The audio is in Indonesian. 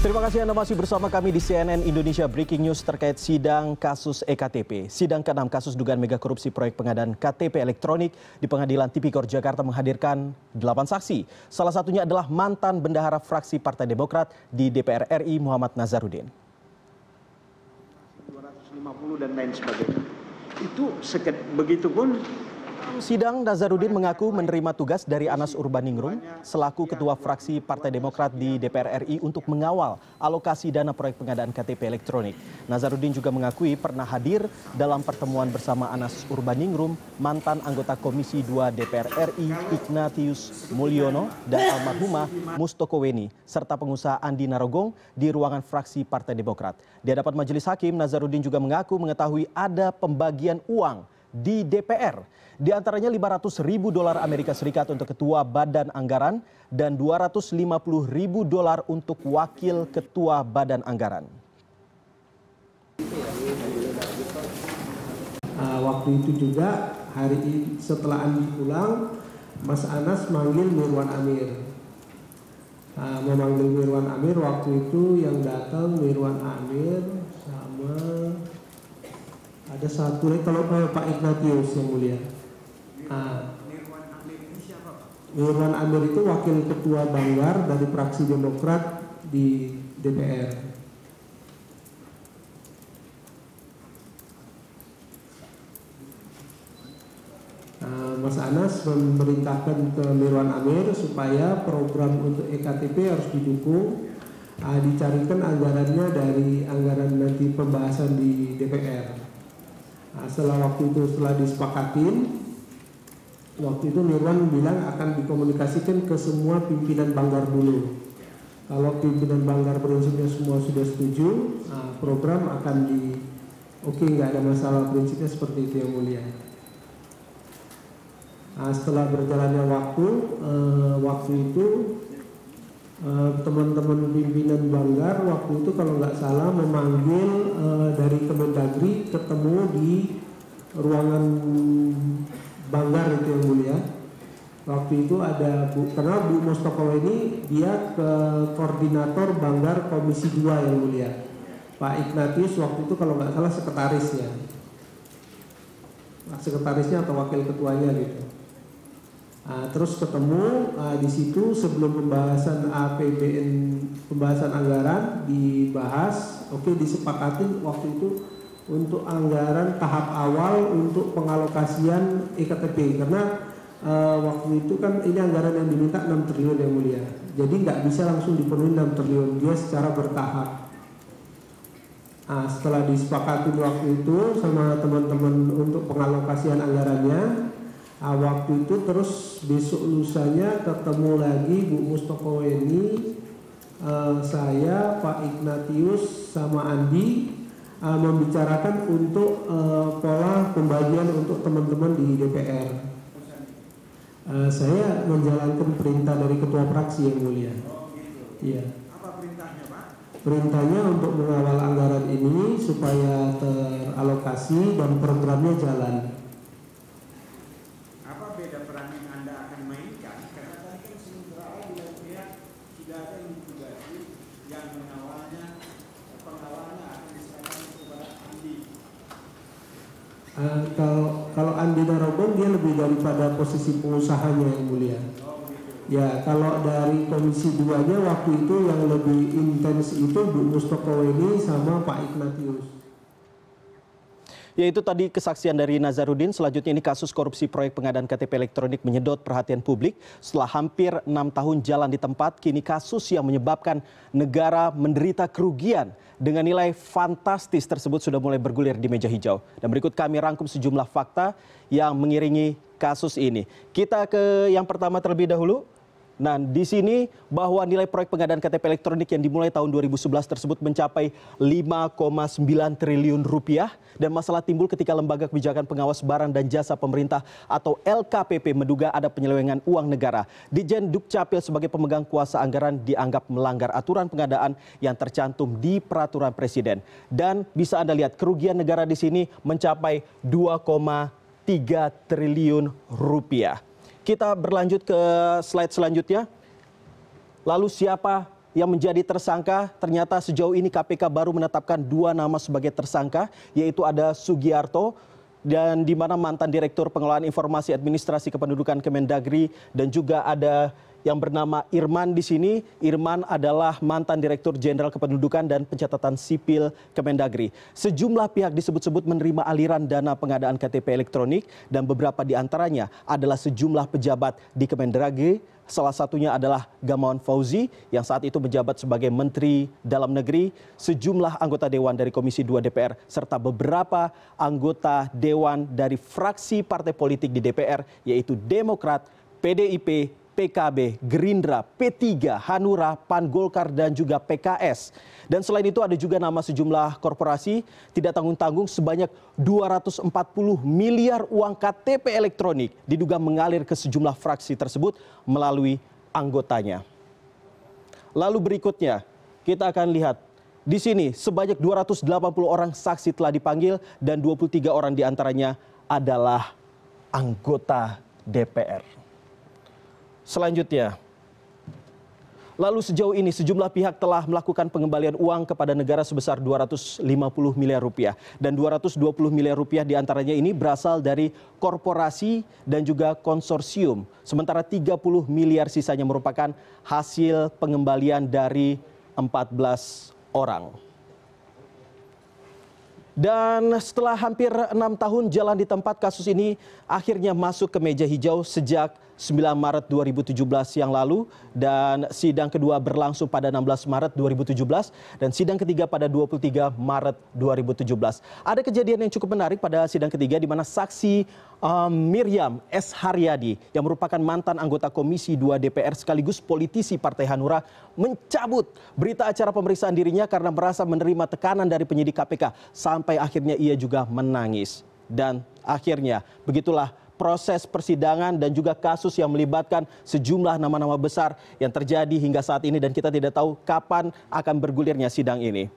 Terima kasih Anda masih bersama kami di CNN Indonesia Breaking News terkait sidang kasus EKTP. Sidang ke-6 kasus dugaan mega korupsi proyek pengadaan KTP elektronik di Pengadilan Tipikor Jakarta menghadirkan 8 saksi. Salah satunya adalah mantan bendahara fraksi Partai Demokrat di DPR RI Muhammad Nazarudin. 250 dan lain sebagainya. Itu begitupun. Sidang Nazarudin mengaku menerima tugas dari Anas Urbaningrum selaku Ketua Fraksi Partai Demokrat di DPR RI untuk mengawal alokasi dana proyek pengadaan KTP elektronik. Nazarudin juga mengakui pernah hadir dalam pertemuan bersama Anas Urbaningrum, mantan anggota Komisi 2 DPR RI Ignatius Mulyono dan almarhumah Mustokoweni serta pengusaha Andi Narogong di ruangan fraksi Partai Demokrat. Di hadapan majelis hakim, Nazarudin juga mengaku mengetahui ada pembagian uang di DPR, di antaranya $500.000 Amerika Serikat untuk Ketua Badan Anggaran dan $250.000 untuk Wakil Ketua Badan Anggaran. Waktu itu juga setelah Andi pulang, Mas Anas manggil Mirwan Amir. Memanggil Mirwan Amir, waktu itu yang datang Mirwan Amir sama ada satu lagi kalau Pak Ignatius yang mulia. Mirwan Amir ini siapa Pak? Mirwan Amir itu wakil ketua Banggar dari fraksi Demokrat di DPR. Mas Anas memerintahkan ke Mirwan Amir supaya program untuk EKTP harus didukung, dicarikan anggarannya dari anggaran nanti pembahasan di DPR. Setelah disepakatin, waktu itu Mirwan bilang akan dikomunikasikan ke semua pimpinan Banggar dulu. Kalau pimpinan Banggar prinsipnya semua sudah setuju, program akan nggak ada masalah, prinsipnya seperti itu yang mulia. Setelah berjalannya waktu itu teman-teman pimpinan Banggar waktu itu kalau nggak salah memanggil dari Kemendagri ketemu di ruangan Banggar itu yang mulia. Waktu itu ada karena Bu Mustokoweni dia ke koordinator Banggar Komisi 2 yang mulia. Pak Ignatius waktu itu kalau nggak salah sekretarisnya. Sekretarisnya atau wakil ketuanya gitu. Terus ketemu di situ sebelum pembahasan APBN, pembahasan anggaran dibahas, disepakatin waktu itu untuk anggaran tahap awal untuk pengalokasian EKTP karena waktu itu kan ini anggaran yang diminta 6 triliun yang mulia, jadi nggak bisa langsung dipenuhi 6 triliun, dia secara bertahap. Setelah disepakatin waktu itu sama teman-teman untuk pengalokasian anggarannya, waktu itu terus besok lusanya ketemu lagi Bu Mustokoweni, saya, Pak Ignatius sama Andi membicarakan untuk pola pembagian untuk teman-teman di DPR. Saya menjalankan perintah dari Ketua Fraksi yang mulia. Iya. Apa perintahnya Pak? Perintahnya untuk mengawal anggaran ini supaya teralokasi dan programnya jalan. Kalau Andi Narogong dia lebih daripada posisi pengusahanya yang mulia. Ya, kalau dari Komisi 2-nya waktu itu yang lebih intens itu Bu Mustokoweni sama Pak Ignatius. Yaitu tadi kesaksian dari Nazarudin. Selanjutnya ini kasus korupsi proyek pengadaan KTP elektronik menyedot perhatian publik. Setelah hampir 6 tahun jalan di tempat, kini kasus yang menyebabkan negara menderita kerugian dengan nilai fantastis tersebut sudah mulai bergulir di meja hijau. Dan berikut kami rangkum sejumlah fakta yang mengiringi kasus ini. Kita ke yang pertama terlebih dahulu. Nah, di sini bahwa nilai proyek pengadaan KTP elektronik yang dimulai tahun 2011 tersebut mencapai 5,9 triliun rupiah dan masalah timbul ketika Lembaga Kebijakan Pengawas Barang dan Jasa Pemerintah atau LKPP menduga ada penyelewengan uang negara. Ditjen Dukcapil sebagai pemegang kuasa anggaran dianggap melanggar aturan pengadaan yang tercantum di peraturan Presiden. Dan bisa Anda lihat kerugian negara di sini mencapai 2,3 triliun rupiah. Kita berlanjut ke slide selanjutnya. Lalu siapa yang menjadi tersangka, ternyata sejauh ini KPK baru menetapkan 2 nama sebagai tersangka, yaitu ada Sugiarto, dan di mana mantan Direktur Pengelolaan Informasi Administrasi Kependudukan Kemendagri, dan juga ada yang bernama Irman di sini. Irman adalah mantan Direktur Jenderal Kependudukan dan Pencatatan Sipil Kemendagri. Sejumlah pihak disebut-sebut menerima aliran dana pengadaan KTP elektronik, dan beberapa di antaranya adalah sejumlah pejabat di Kemendagri. Salah satunya adalah Gamawan Fauzi yang saat itu menjabat sebagai Menteri Dalam Negeri, sejumlah anggota Dewan dari Komisi 2 DPR, serta beberapa anggota Dewan dari fraksi partai politik di DPR, yaitu Demokrat, PDIP, PKB, Gerindra, P3, Hanura, PAN, Golkar, dan juga PKS. Dan selain itu ada juga nama sejumlah korporasi tidak tanggung-tanggung sebanyak 240 miliar uang KTP elektronik diduga mengalir ke sejumlah fraksi tersebut melalui anggotanya. Lalu berikutnya kita akan lihat di sini sebanyak 280 orang saksi telah dipanggil dan 23 orang diantaranya adalah anggota DPR. Selanjutnya, lalu sejauh ini sejumlah pihak telah melakukan pengembalian uang kepada negara sebesar 250 miliar rupiah. Dan 220 miliar rupiah diantaranya ini berasal dari korporasi dan juga konsorsium. Sementara 30 miliar sisanya merupakan hasil pengembalian dari 14 orang. Dan setelah hampir 6 tahun jalan di tempat, kasus ini akhirnya masuk ke meja hijau sejak 9 Maret 2017 yang lalu, dan sidang kedua berlangsung pada 16 Maret 2017 dan sidang ketiga pada 23 Maret 2017. Ada kejadian yang cukup menarik pada sidang ketiga di mana saksi Miriam S. Haryadi yang merupakan mantan anggota Komisi 2 DPR sekaligus politisi Partai Hanura mencabut berita acara pemeriksaan dirinya karena merasa menerima tekanan dari penyidik KPK, sampai akhirnya ia juga menangis. Dan akhirnya begitulah proses persidangan dan juga kasus yang melibatkan sejumlah nama-nama besar yang terjadi hingga saat ini, dan kita tidak tahu kapan akan bergulirnya sidang ini.